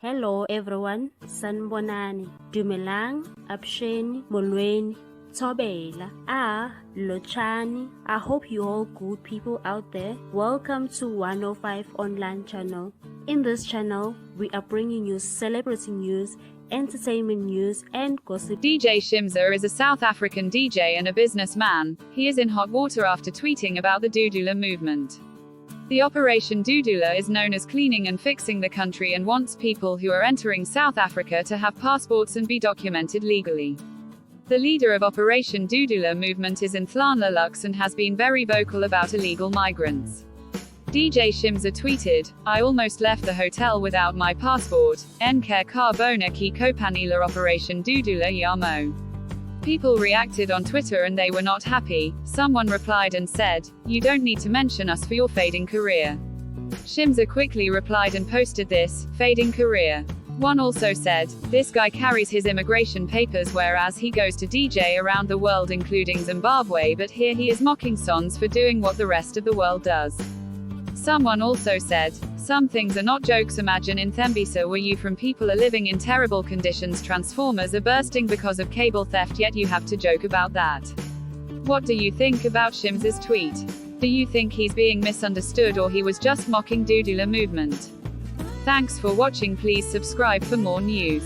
Hello everyone, sanibonani, dumelang, absheni, molweni, thobela, lochani. I hope you all good people out there. Welcome to 105 online channel. In this channel, we are bringing you celebrity news, entertainment news and gossip. DJ Shimza is a South African DJ and a businessman. He is in hot water after tweeting about the Dudula Movement. The Operation Dudula is known as cleaning and fixing the country and wants people who are entering South Africa to have passports and be documented legally. The leader of Operation Dudula Movement is Nhlanhla Lux and has been very vocal about illegal migrants. DJ Shimza tweeted, "I almost left the hotel without my passport, Nkare Carbona ki Kopanila Operation Dudula Yamo." People reacted on Twitter and they were not happy. Someone replied and said, "You don't need to mention us for your fading career." Shimza quickly replied and posted this, "Fading career." One also said, "This guy carries his immigration papers whereas he goes to DJ around the world including Zimbabwe, but here he is mocking Sons for doing what the rest of the world does." Someone also said, "Some things are not jokes. Imagine in Thembisa where you from people are living in terrible conditions, transformers are bursting because of cable theft, yet you have to joke about that." What do you think about Shimza's tweet? Do you think he's being misunderstood or he was just mocking Dudula Movement? Thanks for watching. Please subscribe for more news.